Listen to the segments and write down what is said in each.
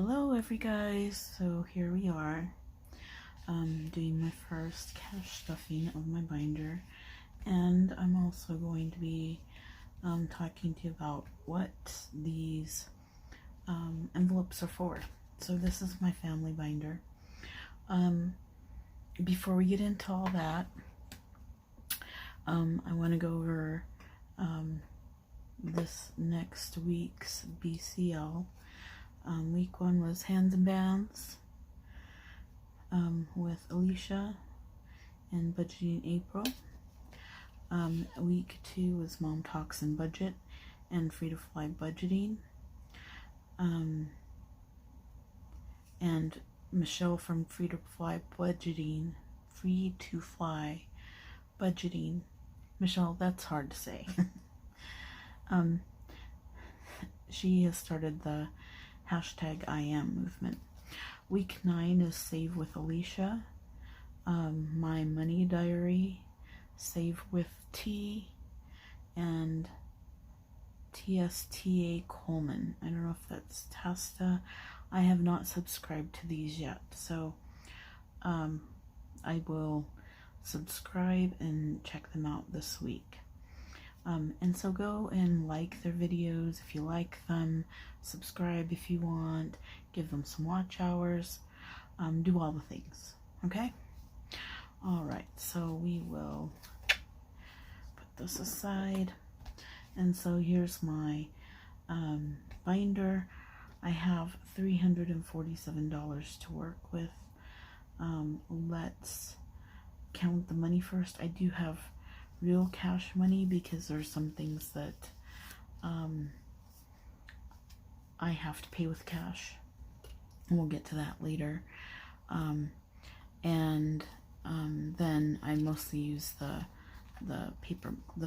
Hello every guys, so here we are doing my first cash stuffing of my binder, and I'm also going to be talking to you about what these envelopes are for. So this is my family binder. Before we get into all that, I want to go over this next week's BCL. Week 1 was Hands and Bands with Alicia and Budgeting April. Week 2 was Mom Talks and Budget and Free to Fly Budgeting. And Michelle from Free to Fly Budgeting. Michelle, that's hard to say. She has started the #IAM movement. Week 9 is Save with Alicia, My Money Diary, Save with T, and Theazteacher Coleman. I don't know if that's Tasta. I have not subscribed to these yet, so I will subscribe and check them out this week. And so go and like their videos if you like them, subscribe if you want, give them some watch hours, do all the things, okay? Alright, so we will put this aside, and so here's my binder. I have $347 to work with. Let's count the money first. I do have real cash money because there's some things that I have to pay with cash, and we'll get to that later. Then I mostly use the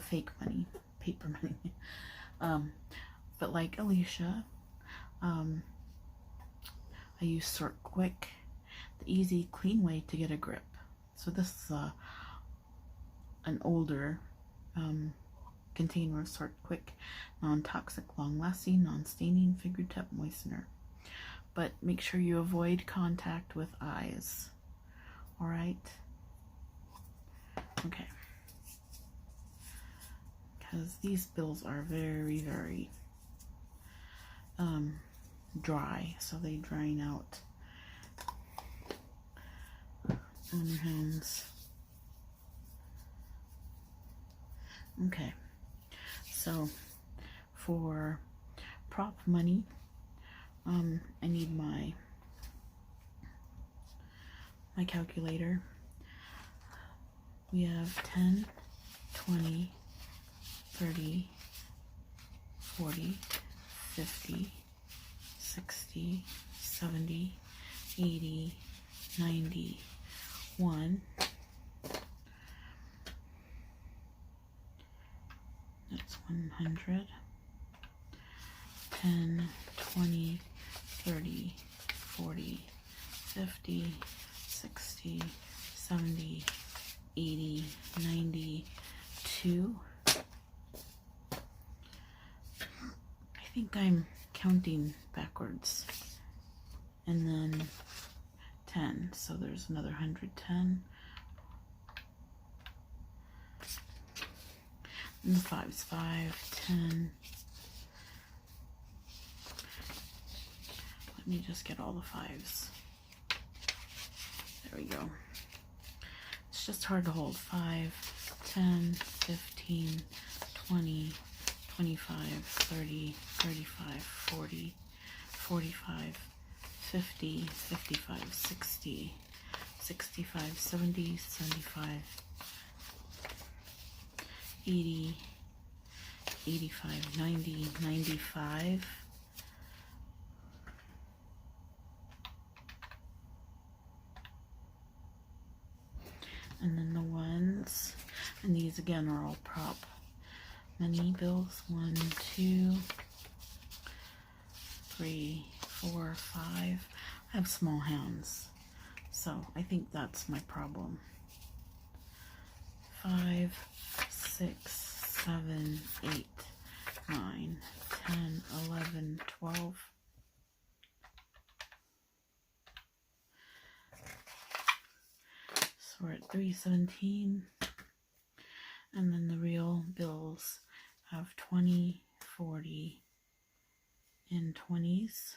fake money, paper money. But like Alicia, I use Sort Quick, the easy, clean way to get a grip. So this is an older container of Sort Quick, non-toxic, long-lasting, non-staining fingertip moistener. But make sure you avoid contact with eyes. Alright? Okay. Because these bills are very, very dry, so they drain out on your hands. Okay, so for prop money, I need my calculator. We have 10, 20, 30, 40, 50, 60, 70, 80, 90, 1. That's 100, 10, 20, 30, 40, 50, 60, 70, 80, 90, 2. I think I'm counting backwards. And then 10, so there's another 110. And the 5's 5, 10. Let me just get all the 5's. There we go. It's just hard to hold. 5, 10, 15, 20, 25, 30, 35, 40, 45, 50, 55, 60, 65, 70, 75, 80, 85, 90, 95. And then the ones, and these again are all prop money bills. 1, 2, 3, 4, 5. I have small hands, so I think that's my problem. 5, 6, 7, 8, 9, 10, 11, 12, So we're at 317. And then the real bills have 20, 40, and 20s.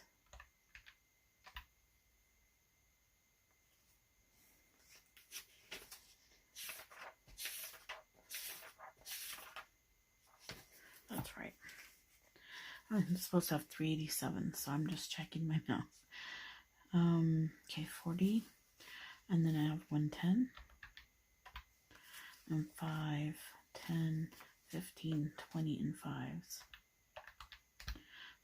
That's right. I'm supposed to have 387, so I'm just checking my math. Okay, 40. And then I have 110. And 5, 10, 15, 20, and 5s.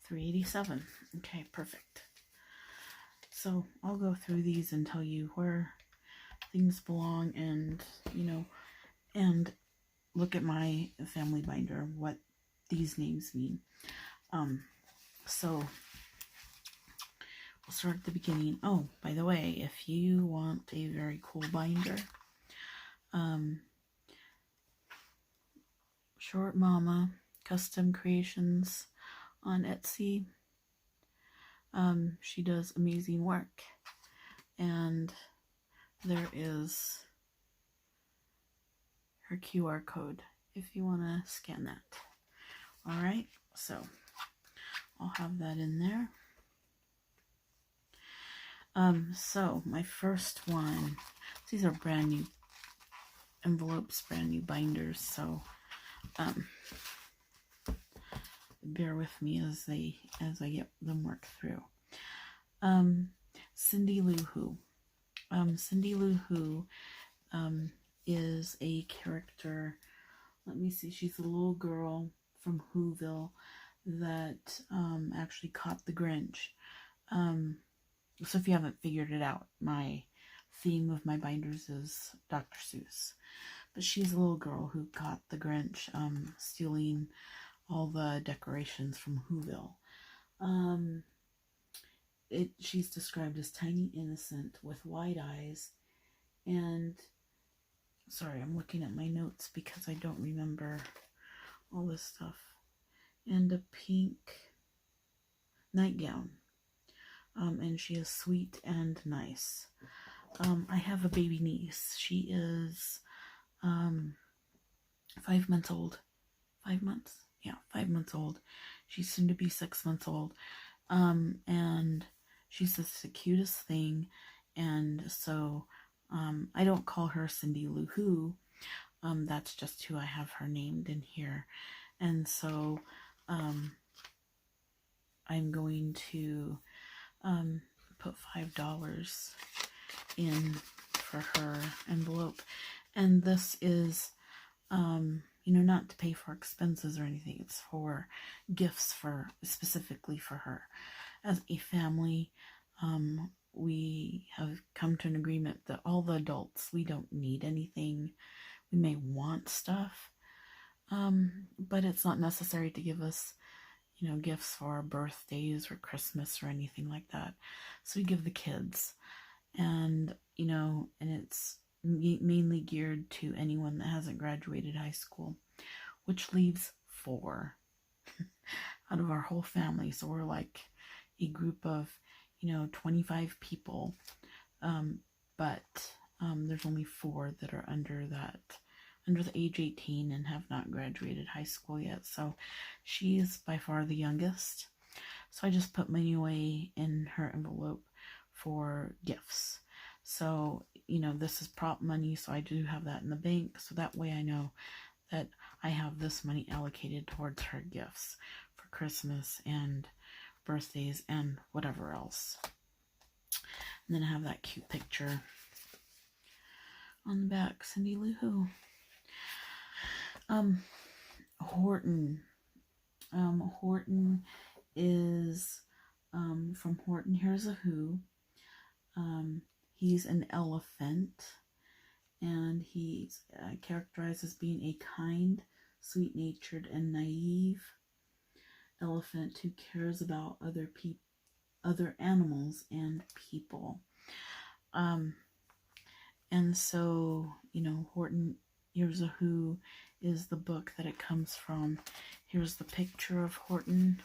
387. Okay, perfect. So I'll go through these and tell you where things belong, and, you know, and look at my family binder, what these names mean. So we'll start at the beginning. Oh, by the way, if you want a very cool binder, Short Mama Custom Creations on Etsy. She does amazing work, and there is her QR code if you want to scan that. Alright, so I'll have that in there. So my first one, these are brand new envelopes, brand new binders, so bear with me as I get them worked through. Cindy Lou Who. Cindy Lou Who is a character. Let me see. She's a little girl from Whoville that actually caught the Grinch. So if you haven't figured it out, my theme of my binders is Dr. Seuss. But she's a little girl who caught the Grinch stealing all the decorations from Whoville. She's described as tiny, innocent, with wide eyes, and sorry, I'm looking at my notes because I don't remember all this stuff. And a pink nightgown. And she is sweet and nice. I have a baby niece. She is 5 months old. 5 months? Yeah, 5 months old. She's soon to be 6 months old. And she's just the cutest thing. And so I don't call her Cindy Lou Who. That's just who I have her named in here. And so I'm going to put $5 in for her envelope. And this is, you know, not to pay for expenses or anything. It's for gifts specifically for her. As a family, we have come to an agreement that all the adults, we don't need anything. We may want stuff, but it's not necessary to give us, you know, gifts for our birthdays or Christmas or anything like that. So we give the kids, and, you know, and it's mainly geared to anyone that hasn't graduated high school, which leaves 4 out of our whole family. So we're like a group of, you know, 25 people, but there's only 4 that are under the age 18 and have not graduated high school yet. So she's by far the youngest. So I just put money away in her envelope for gifts. So, you know, this is prop money, so I do have that in the bank. So that way I know that I have this money allocated towards her gifts for Christmas and birthdays and whatever else. And then I have that cute picture on the back, Cindy Lou Who. Horton. Horton is from Horton Hears a Who. He's an elephant, and he's characterized as being a kind, sweet-natured, and naive elephant who cares about other animals and people. And so, you know, Horton Hears a Who is the book that it comes from. Here's the picture of Horton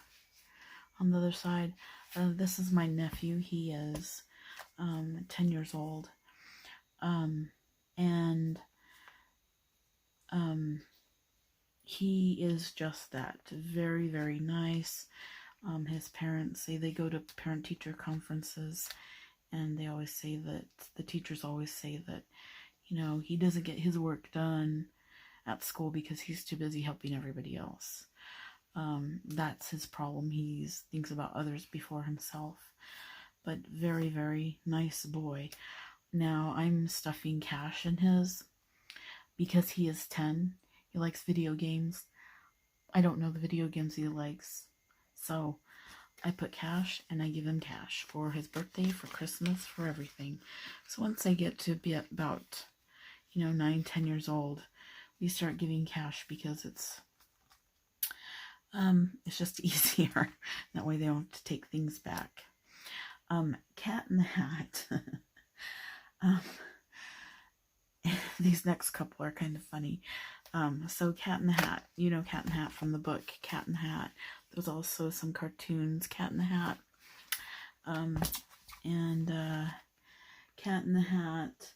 on the other side. This is my nephew. He is 10 years old. And he is just that, very, very nice. His parents say they go to parent-teacher conferences, and they always say that, the teachers always say that, you know, he doesn't get his work done at school because he's too busy helping everybody else. That's his problem. He thinks about others before himself. But very, very nice boy. Now I'm stuffing cash in his because he is 10. He likes video games. I don't know the video games he likes. So I put cash, and I give him cash for his birthday, for Christmas, for everything. So once I get to be about, 9-10 years old, we start giving cash because it's just easier. That way they don't have to take things back. Cat in the Hat. These next couple are kind of funny. So Cat in the Hat, Cat in the Hat from the book Cat in the Hat. There's also some cartoons, Cat in the Hat. Cat in the Hat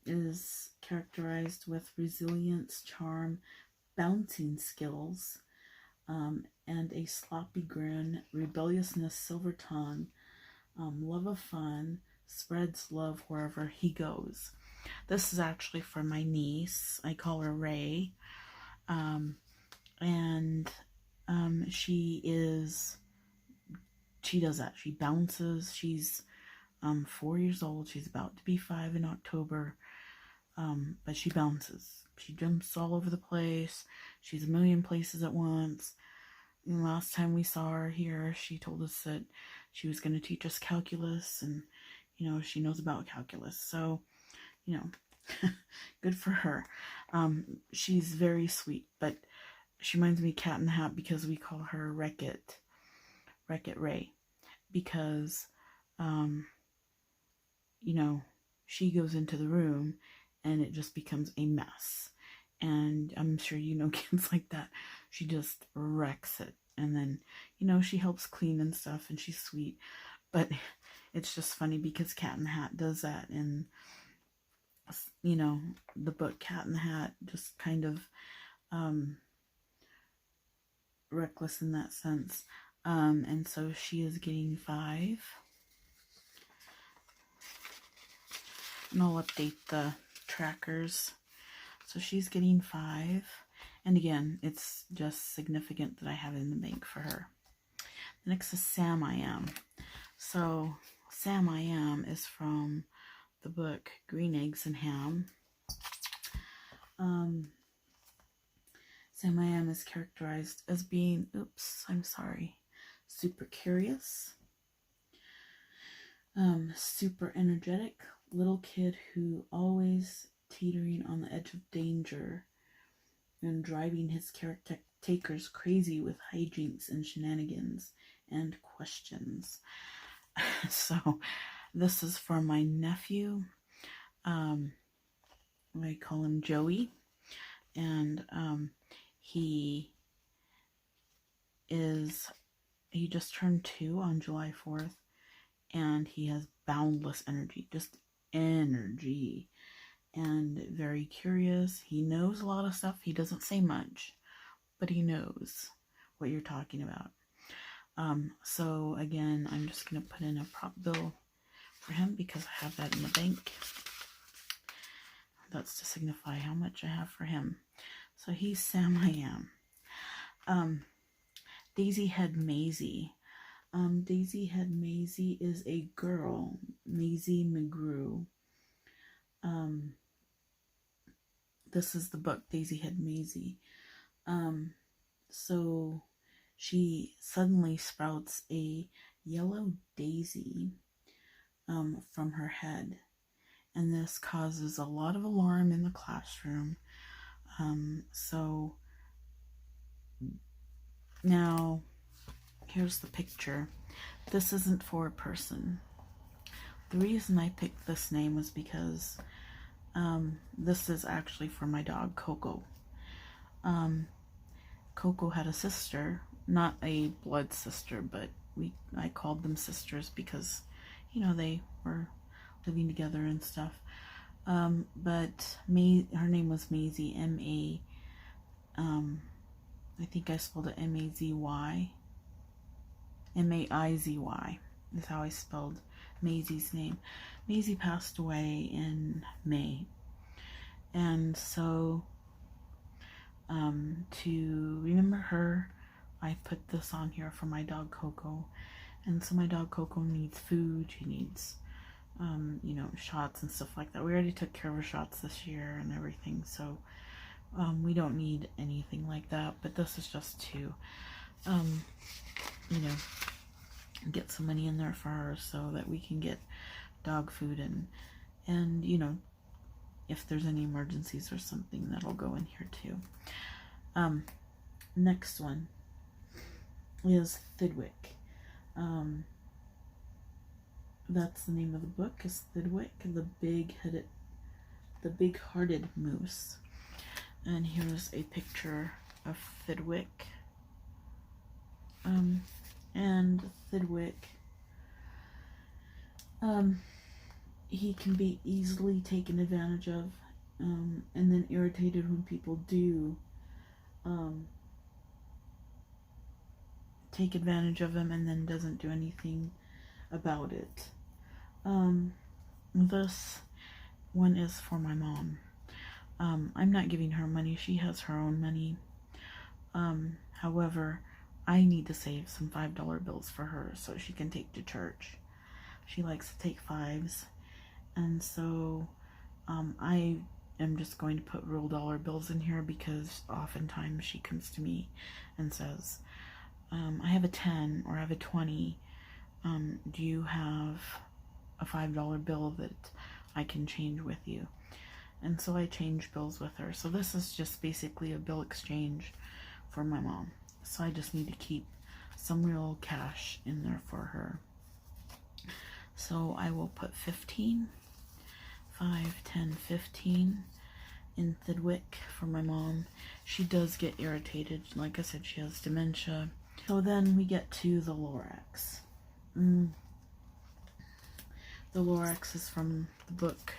is characterized with resilience, charm, bouncing skills, and a sloppy grin, rebelliousness, silver tongue, love of fun, spreads love wherever he goes. This is actually for my niece. I call her Ray. She does that. She bounces. She's 4 years old. She's about to be 5 in October. But she bounces. She jumps all over the place. She's a million places at once. And last time we saw her here, she told us that she was going to teach us calculus, and she knows about calculus. So, good for her. She's very sweet, but she reminds me of Cat in the Hat because we call her Wreck-It Ray, because she goes into the room and it just becomes a mess. And I'm sure kids like that. She just wrecks it. And then, she helps clean and stuff, and she's sweet. But it's just funny because Cat in the Hat does that. And, the book Cat in the Hat just kind of reckless in that sense. And so she is getting 5. And I'll update the trackers. So she's getting 5. And again, it's just significant that I have it in the bank for her. The next is Sam I Am. So Sam I Am is from the book Green Eggs and Ham. Sam I Am is characterized as being, super curious, super energetic, little kid who always teetering on the edge of danger and driving his caretakers crazy with hijinks and shenanigans and questions. So this is for my nephew. I call him Joey, and he just turned 2 on July 4th, and he has boundless energy, just energy, and very curious. He knows a lot of stuff. He doesn't say much, but he knows what you're talking about. So again, I'm just going to put in a prop bill for him because I have that in the bank. That's to signify how much I have for him. So he's Sam I Am. Daisy Head Maisie. Daisy Head Maisie is a girl, Maisie McGrew. This is the book, Daisy Head Maisie. So she suddenly sprouts a yellow daisy from her head. And this causes a lot of alarm in the classroom. So now here's the picture. This isn't for a person. The reason I picked this name was because this is actually for my dog, Coco. Coco had a sister, not a blood sister, but I called them sisters because, they were living together and stuff. But her name was Maisie, I think I spelled it M-A-Z-Y. M-A-I-Z-Y is how I spelled Maisie's name. Maisie passed away in May. And so, to remember her, I put this on here for my dog Coco. And so my dog Coco needs food. She needs, shots and stuff like that. We already took care of her shots this year and everything. So, we don't need anything like that. But this is just to, get some money in there for her so that we can get dog food and if there's any emergencies or something, that'll go in here too. Next one is Thidwick. That's the name of the book, is Thidwick, the big-hearted moose. And here's a picture of Thidwick. And Thidwick, he can be easily taken advantage of, and then irritated when people do take advantage of him and then doesn't do anything about it. This one is for my mom. I'm not giving her money. She has her own money. However, I need to save some $5 bills for her so she can take to church. She likes to take fives. And so I am just going to put real dollar bills in here because oftentimes she comes to me and says, I have a 10 or I have a 20. Do you have a $5 bill that I can change with you? And so I change bills with her. So this is just basically a bill exchange for my mom. So I just need to keep some real cash in there for her. So I will put 15, 5, 10, 15 in Thidwick for my mom. She does get irritated. Like I said, she has dementia. So then we get to the Lorax. The Lorax is from the book.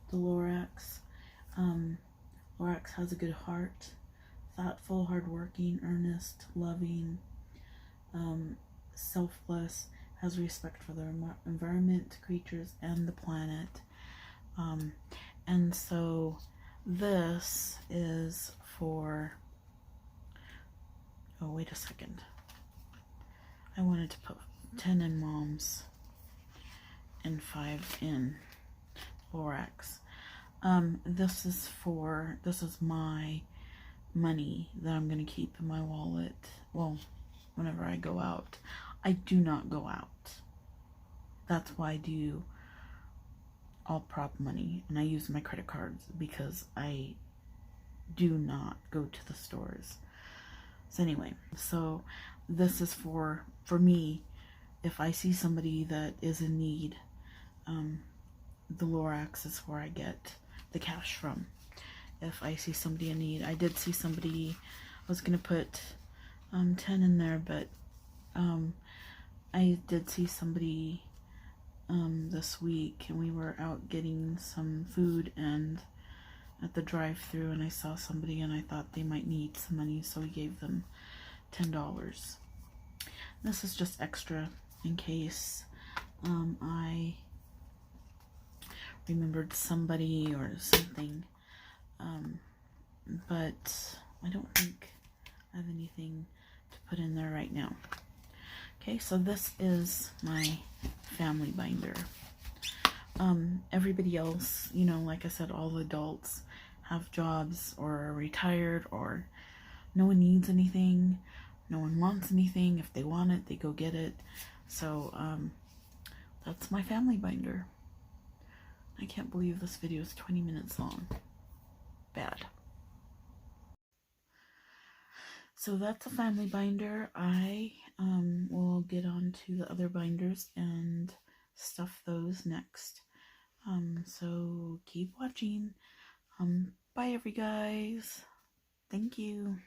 The Lorax. Lorax has a good heart, thoughtful, hardworking, earnest, loving, selfless, has respect for the environment, creatures, and the planet. And so this is for, oh wait a second, I wanted to put 10 in Mom's and 5 in Lorax. This is my money that I'm going to keep in my wallet. Well, whenever I go out. I do not go out. That's why I do all prop money. And I use my credit cards because I do not go to the stores. So anyway, so this is for me. If I see somebody that is in need, the Lorax is where I get the cash from. If I see somebody in need, I did see somebody, I was going to put 10 in there, but I did see somebody this week, and we were out getting some food and at the drive-thru, and I saw somebody and I thought they might need some money, so we gave them $10. This is just extra in case I remembered somebody or something, but I don't think I have anything to put in there right now. Okay, so this is my family binder. Everybody else, you know, like I said, all the adults have jobs or are retired, or no one needs anything, no one wants anything. If they want it, they go get it. So that's my family binder. I can't believe this video is 20 minutes long. Bad. So that's a family binder. I will get on to the other binders and stuff those next. So keep watching. Bye every guys. Thank you.